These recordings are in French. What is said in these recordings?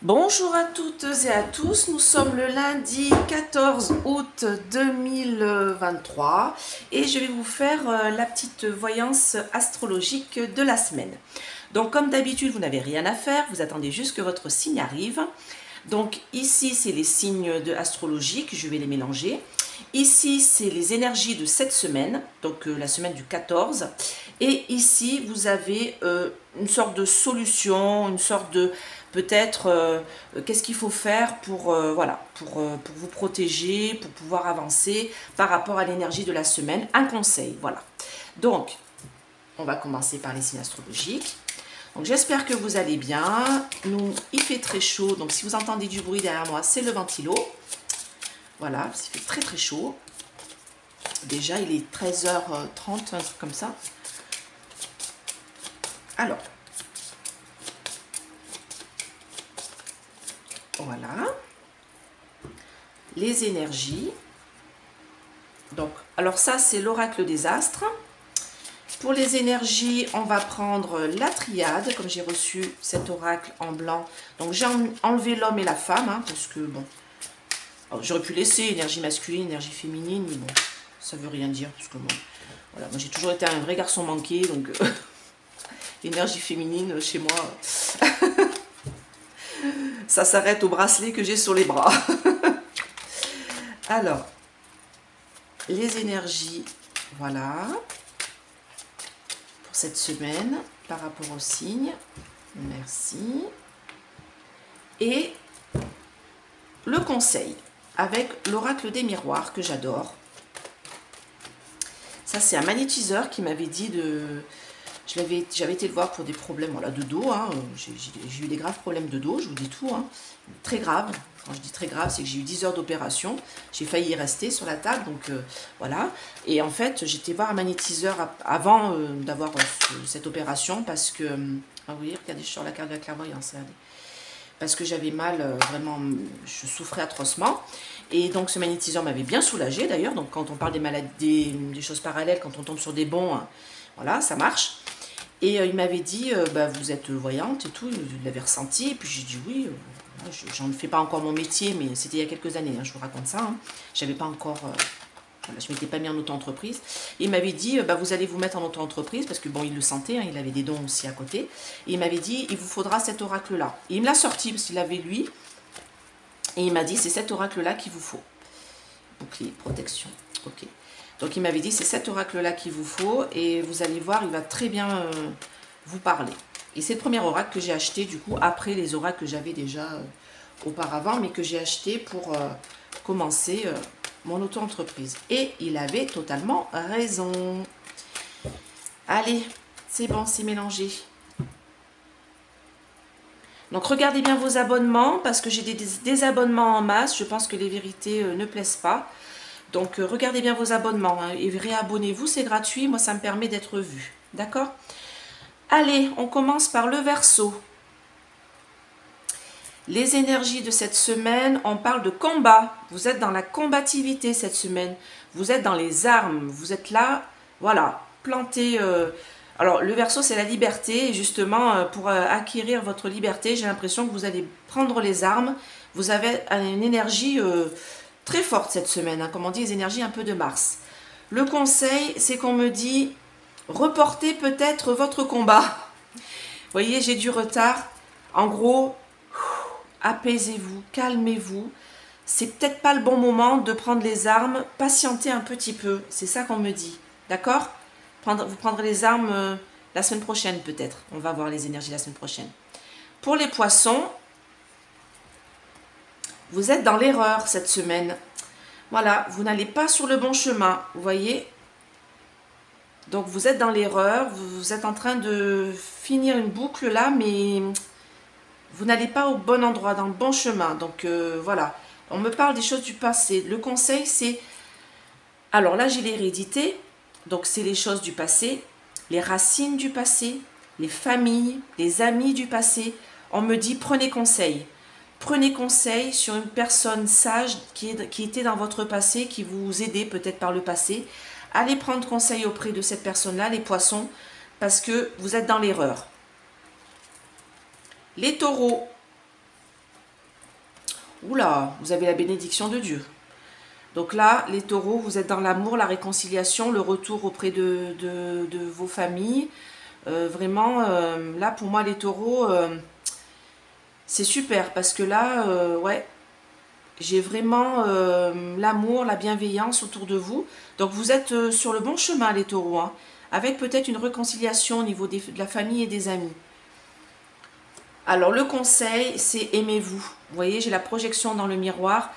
Bonjour à toutes et à tous, nous sommes le lundi 14 août 2023 et je vais vous faire la petite voyance astrologique de la semaine. Donc comme d'habitude, vous n'avez rien à faire, vous attendez juste que votre signe arrive. Donc ici, c'est les signes astrologiques, je vais les mélanger. Ici, c'est les énergies de cette semaine, donc la semaine du 14. Et ici, vous avez une sorte de solution, une sorte de peut-être qu'est-ce qu'il faut faire pour, voilà, pour vous protéger, pour pouvoir avancer par rapport à l'énergie de la semaine. Un conseil, voilà. Donc, on va commencer par les signes astrologiques. Donc j'espère que vous allez bien. Nous, il fait très chaud, donc si vous entendez du bruit derrière moi, c'est le ventilo. Voilà, il fait très très chaud. Déjà, il est 13h30, un truc comme ça. Alors, voilà. Les énergies. Donc, alors ça, c'est l'oracle des astres. Pour les énergies, on va prendre la triade, comme j'ai reçu cet oracle en blanc. Donc, j'ai enlevé l'homme et la femme, hein, parce que, bon, j'aurais pu laisser énergie masculine, énergie féminine, mais bon, ça veut rien dire, parce que, bon, voilà, moi j'ai toujours été un vrai garçon manqué, donc, l'énergie féminine, chez moi, ça s'arrête au bracelet que j'ai sur les bras. Alors, les énergies, voilà, pour cette semaine, par rapport au signe. Merci. Et le conseil, avec l'oracle des miroirs, que j'adore. Ça, c'est un magnétiseur qui m'avait dit de... J'avais été le voir pour des problèmes voilà, de dos. Hein. J'ai eu des graves problèmes de dos, je vous dis tout. Hein. Très grave. Quand je dis très grave, c'est que j'ai eu 10 heures d'opération. J'ai failli y rester sur la table. Donc voilà. Et en fait, j'étais voir un magnétiseur avant d'avoir cette opération. Parce que... ah oui, regardez sur la carte de la clairvoyance. Regardez. Parce que j'avais mal, vraiment, je souffrais atrocement. Et donc ce magnétiseur m'avait bien soulagé d'ailleurs. Donc quand on parle des maladies, des choses parallèles, quand on tombe sur des bons, hein, voilà, ça marche. Et il m'avait dit, bah, vous êtes voyante et tout, il l'avait ressenti. Et puis j'ai dit oui, j'en fais pas encore mon métier, mais c'était il y a quelques années, hein, je vous raconte ça. Hein. J'avais pas encore, voilà, je m'étais pas mis en auto-entreprise. Et il m'avait dit, bah, vous allez vous mettre en auto-entreprise, parce que bon, il le sentait, hein, il avait des dons aussi à côté. Et il m'avait dit, il vous faudra cet oracle-là. Et il me l'a sorti, parce qu'il avait lui. Et il m'a dit, c'est cet oracle-là qu'il vous faut. Bouclier, protection, ok. Donc il m'avait dit, c'est cet oracle-là qu'il vous faut, et vous allez voir, il va très bien vous parler. Et c'est le premier oracle que j'ai acheté, du coup, après les oracles que j'avais déjà auparavant, mais que j'ai acheté pour commencer mon auto-entreprise. Et il avait totalement raison. Allez, c'est bon, c'est mélangé. Donc regardez bien vos abonnements, parce que j'ai des désabonnements en masse. Je pense que les vérités ne plaisent pas. Donc regardez bien vos abonnements hein, et réabonnez-vous, c'est gratuit. Moi, ça me permet d'être vu. D'accord? Allez, on commence par le Verseau. Les énergies de cette semaine, on parle de combat. Vous êtes dans la combativité cette semaine. Vous êtes dans les armes. Vous êtes là, voilà, planté. Alors, le Verseau, c'est la liberté. Et justement, pour acquérir votre liberté, j'ai l'impression que vous allez prendre les armes. Vous avez une énergie très forte cette semaine. Hein, comme on dit, les énergies un peu de Mars. Le conseil, c'est qu'on me dit, reportez peut-être votre combat. Vous voyez, j'ai du retard. En gros, apaisez-vous, calmez-vous. C'est peut-être pas le bon moment de prendre les armes. Patientez un petit peu. C'est ça qu'on me dit. D'accord? Vous prendrez les armes la semaine prochaine peut-être. On va voir les énergies la semaine prochaine. Pour les poissons, vous êtes dans l'erreur cette semaine. Voilà, vous n'allez pas sur le bon chemin. Vous voyez? Donc vous êtes dans l'erreur. Vous êtes en train de finir une boucle là, mais vous n'allez pas au bon endroit, dans le bon chemin. Donc voilà, on me parle des choses du passé. Le conseil, c'est... Alors là, j'ai l'hérédité. Donc c'est les choses du passé, les racines du passé, les familles, les amis du passé. On me dit, prenez conseil. Prenez conseil sur une personne sage qui était dans votre passé, qui vous aidait peut-être par le passé. Allez prendre conseil auprès de cette personne-là, les poissons, parce que vous êtes dans l'erreur. Les taureaux, Oula, vous avez la bénédiction de Dieu. Donc là, les taureaux, vous êtes dans l'amour, la réconciliation, le retour auprès de vos familles. Vraiment, là, pour moi, les taureaux, c'est super parce que là, ouais, j'ai vraiment l'amour, la bienveillance autour de vous. Donc vous êtes sur le bon chemin, les taureaux, hein, avec peut-être une réconciliation au niveau de la famille et des amis. Alors le conseil, c'est aimez-vous. Vous voyez, j'ai la projection dans le miroir.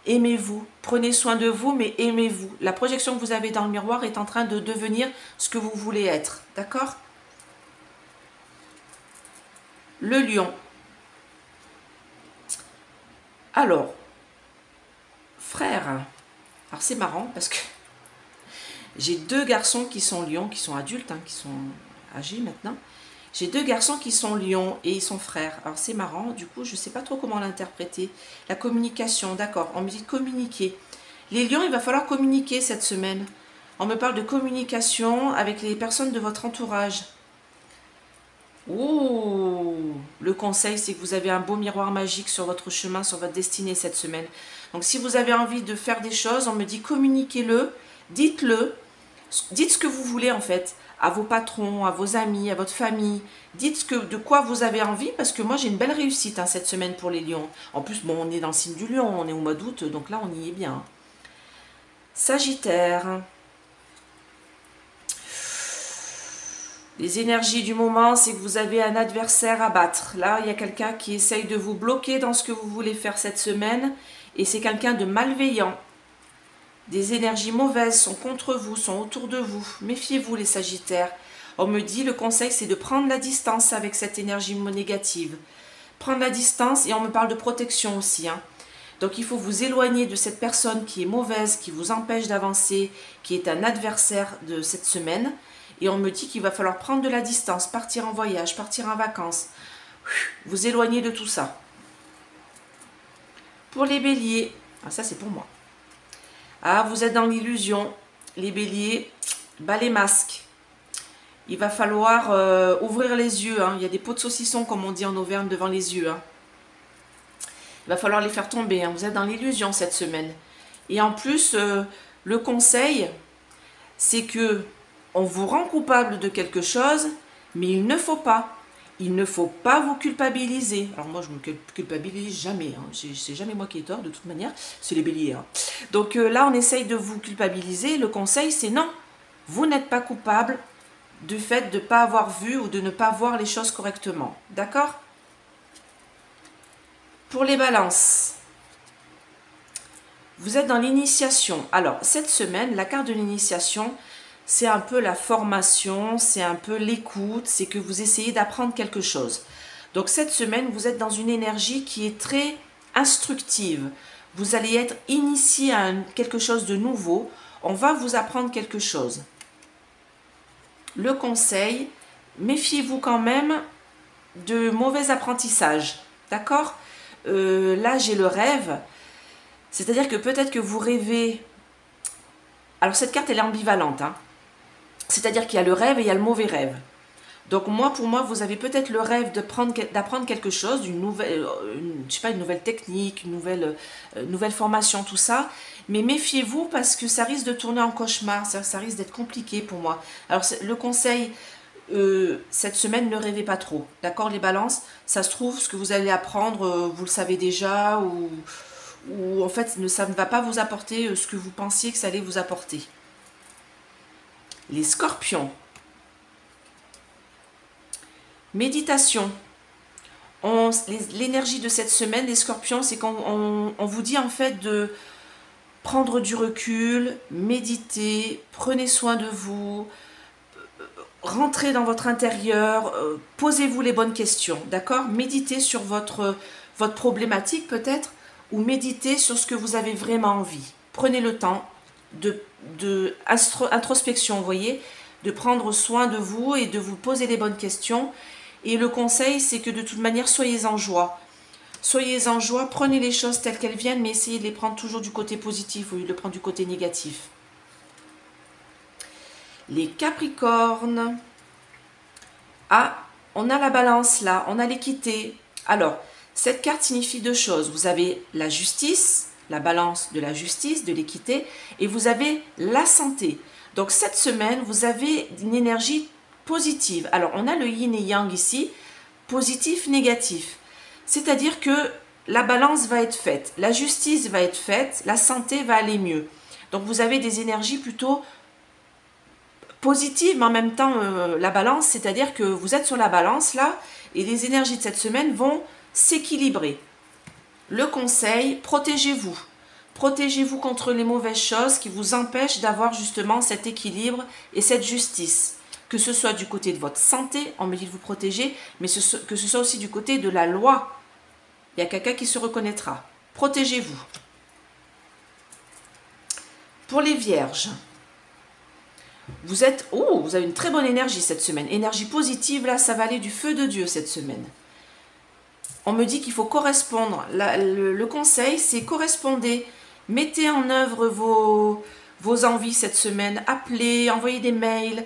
Aimez-vous, prenez soin de vous, mais aimez-vous. La projection que vous avez dans le miroir est en train de devenir ce que vous voulez être. D'accord? Le lion. Alors, frère, alors c'est marrant parce que j'ai deux garçons qui sont lions, qui sont adultes, hein, qui sont âgés maintenant. J'ai deux garçons qui sont lions et ils sont frères. Alors c'est marrant, du coup je ne sais pas trop comment l'interpréter. La communication, d'accord, on me dit de communiquer. Les lions, il va falloir communiquer cette semaine. On me parle de communication avec les personnes de votre entourage. Ouh, le conseil, c'est que vous avez un beau miroir magique sur votre chemin, sur votre destinée cette semaine. Donc si vous avez envie de faire des choses, on me dit communiquez-le, dites-le, dites ce que vous voulez en fait, à vos patrons, à vos amis, à votre famille. Dites de quoi vous avez envie, parce que moi j'ai une belle réussite hein, cette semaine pour les lions. En plus, bon, on est dans le signe du lion, on est au mois d'août, donc là on y est bien. Sagittaire. Les énergies du moment, c'est que vous avez un adversaire à battre. Là, il y a quelqu'un qui essaye de vous bloquer dans ce que vous voulez faire cette semaine. Et c'est quelqu'un de malveillant. Des énergies mauvaises sont contre vous, sont autour de vous. Méfiez-vous les Sagittaires. On me dit, le conseil, c'est de prendre la distance avec cette énergie négative. Prendre la distance, et on me parle de protection aussi. Hein. Donc il faut vous éloigner de cette personne qui est mauvaise, qui vous empêche d'avancer, qui est un adversaire de cette semaine. Et on me dit qu'il va falloir prendre de la distance, partir en voyage, partir en vacances. Vous éloigner de tout ça. Pour les béliers, ah, ça c'est pour moi. Ah, vous êtes dans l'illusion. Les béliers, bas les masques. Il va falloir ouvrir les yeux. Hein. Il y a des pots de saucisson, comme on dit en Auvergne, devant les yeux. Hein. Il va falloir les faire tomber. Hein. Vous êtes dans l'illusion cette semaine. Et en plus, le conseil, c'est que on vous rend coupable de quelque chose, mais il ne faut pas. Il ne faut pas vous culpabiliser. Alors moi, je ne me culpabilise jamais. Hein. C'est jamais moi qui ai tort, de toute manière. C'est les béliers. Hein. Donc là, on essaye de vous culpabiliser. Le conseil, c'est non. Vous n'êtes pas coupable du fait de ne pas avoir vu ou de ne pas voir les choses correctement. D'accord? Pour les balances, vous êtes dans l'initiation. Alors, cette semaine, la carte de l'initiation, c'est un peu la formation, c'est un peu l'écoute, c'est que vous essayez d'apprendre quelque chose. Donc cette semaine, vous êtes dans une énergie qui est très instructive. Vous allez être initié à quelque chose de nouveau. On va vous apprendre quelque chose. Le conseil, méfiez-vous quand même de mauvais apprentissages. D'accord? Là, j'ai le rêve. C'est-à-dire que peut-être que vous rêvez... Alors cette carte, elle est ambivalente, hein. C'est-à-dire qu'il y a le rêve et il y a le mauvais rêve. Donc moi, pour moi, vous avez peut-être le rêve d'apprendre quelque chose, d'une nouvelle, je sais pas, une nouvelle technique, une nouvelle formation, tout ça. Mais méfiez-vous parce que ça risque de tourner en cauchemar, ça risque d'être compliqué pour moi. Alors le conseil, cette semaine, ne rêvez pas trop. D'accord, les balances? Ça se trouve, ce que vous allez apprendre, vous le savez déjà, ou en fait, ça ne va pas vous apporter ce que vous pensiez que ça allait vous apporter. Les scorpions. Méditation. L'énergie de cette semaine, les scorpions, c'est qu'on vous dit en fait de prendre du recul, méditer, prenez soin de vous, rentrez dans votre intérieur, posez-vous les bonnes questions, d'accord? Méditez sur votre problématique peut-être, ou méditez sur ce que vous avez vraiment envie. Prenez le temps de introspection, vous voyez, de prendre soin de vous et de vous poser les bonnes questions. Et le conseil, c'est que de toute manière, soyez en joie. Soyez en joie, prenez les choses telles qu'elles viennent, mais essayez de les prendre toujours du côté positif au lieu de prendre du côté négatif. Les Capricornes. Ah, on a la balance là, on a l'équité. Alors, Cette carte signifie deux choses. Vous avez la justice, la balance de la justice, de l'équité, et vous avez la santé. Donc cette semaine, vous avez une énergie positive. Alors on a le yin et yang ici, positif, négatif. C'est-à-dire que la balance va être faite, la justice va être faite, la santé va aller mieux. Donc vous avez des énergies plutôt positives, mais en même temps la balance, c'est-à-dire que vous êtes sur la balance là, et les énergies de cette semaine vont s'équilibrer. Le conseil, protégez-vous. Protégez-vous contre les mauvaises choses qui vous empêchent d'avoir justement cet équilibre et cette justice. Que ce soit du côté de votre santé, on me dit de vous protéger, mais que ce soit aussi du côté de la loi. Il y a quelqu'un qui se reconnaîtra. Protégez-vous. Pour les vierges, vous avez une très bonne énergie cette semaine. Énergie positive, là, ça va aller du feu de Dieu cette semaine. On me dit qu'il faut correspondre. Le conseil, c'est correspondez. Mettez en œuvre vos envies cette semaine. Appelez, envoyez des mails.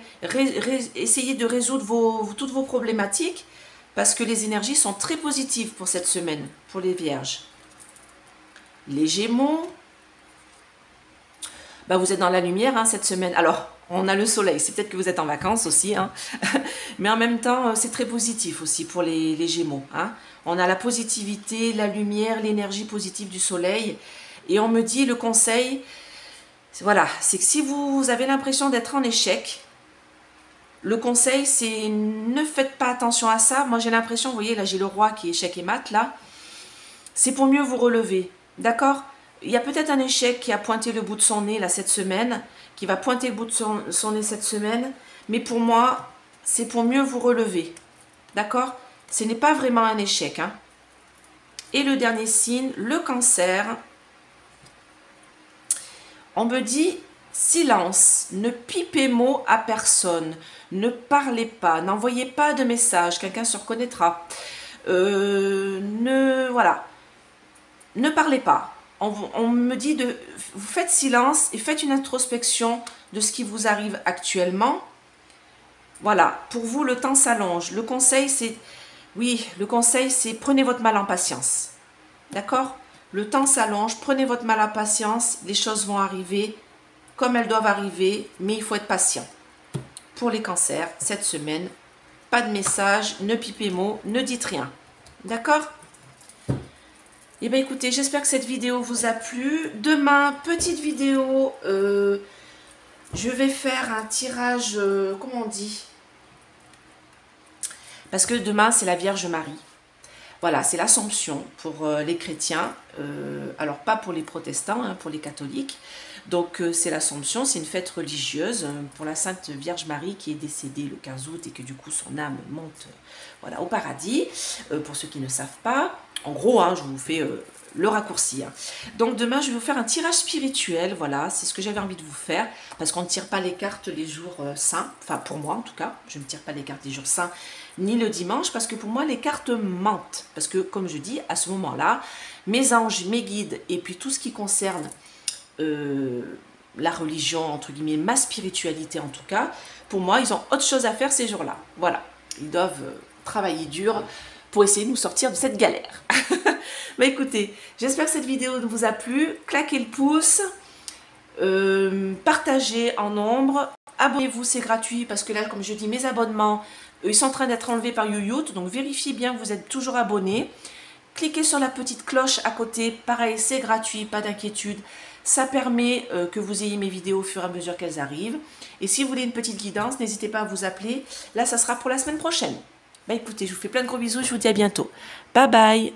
Essayez de résoudre toutes vos problématiques. Parce que les énergies sont très positives pour cette semaine, pour les vierges. Les gémeaux, bah vous êtes dans la lumière hein, cette semaine. Alors, on a le soleil, c'est peut-être que vous êtes en vacances aussi. Hein. Mais en même temps, c'est très positif aussi pour les gémeaux. Hein. On a la positivité, la lumière, l'énergie positive du soleil. Et on me dit, le conseil, voilà, c'est que si vous avez l'impression d'être en échec, le conseil, c'est ne faites pas attention à ça. Moi, j'ai l'impression, vous voyez, là, j'ai le roi qui est échec et mat, là. C'est pour mieux vous relever, d'accord? Il y a peut-être un échec qui a pointé le bout de son nez, là, cette semaine, qui va pointer le bout de son nez cette semaine. Mais pour moi, c'est pour mieux vous relever, d'accord? Ce n'est pas vraiment un échec, hein. Et le dernier signe, le cancer. On me dit... Silence, ne pipez mot à personne, ne parlez pas, n'envoyez pas de messages, quelqu'un se reconnaîtra. Voilà, ne parlez pas. On me dit vous faites silence et faites une introspection de ce qui vous arrive actuellement. Voilà, pour vous le temps s'allonge. Le conseil c'est, prenez votre mal en patience. D'accord? Le temps s'allonge, prenez votre mal en patience, les choses vont arriver comme elles doivent arriver, mais il faut être patient. Pour les cancers, cette semaine, pas de message, ne pipez mot, ne dites rien. D'accord? Eh bien écoutez, j'espère que cette vidéo vous a plu. Demain, petite vidéo, je vais faire un tirage, comment on dit? Parce que demain, c'est la Vierge Marie. Voilà, c'est l'Assomption pour les chrétiens, alors pas pour les protestants, hein, pour les catholiques. Donc c'est l'Assomption, c'est une fête religieuse pour la Sainte Vierge Marie qui est décédée le 15 août et que du coup son âme monte voilà, au paradis, pour ceux qui ne savent pas. En gros, hein, je vous fais le raccourci. Hein. Donc demain, je vais vous faire un tirage spirituel, voilà, c'est ce que j'avais envie de vous faire, parce qu'on ne tire pas les cartes les jours saints, enfin pour moi en tout cas, je ne tire pas les cartes les jours saints, ni le dimanche, parce que pour moi, les cartes mentent. Parce que, comme je dis, à ce moment-là, mes anges, mes guides, et puis tout ce qui concerne la religion, entre guillemets, ma spiritualité en tout cas, pour moi, ils ont autre chose à faire ces jours-là. Voilà, ils doivent travailler dur pour essayer de nous sortir de cette galère. Mais écoutez, j'espère que cette vidéo vous a plu. Claquez le pouce, partagez en nombre, abonnez-vous, c'est gratuit, parce que là, comme je dis, mes abonnements, ils sont en train d'être enlevés par YouTube, donc vérifiez bien que vous êtes toujours abonné. Cliquez sur la petite cloche à côté, pareil, c'est gratuit, pas d'inquiétude. Ça permet que vous ayez mes vidéos au fur et à mesure qu'elles arrivent. Et si vous voulez une petite guidance, n'hésitez pas à vous appeler. Là, ça sera pour la semaine prochaine. Bah écoutez, je vous fais plein de gros bisous, je vous dis à bientôt. Bye bye.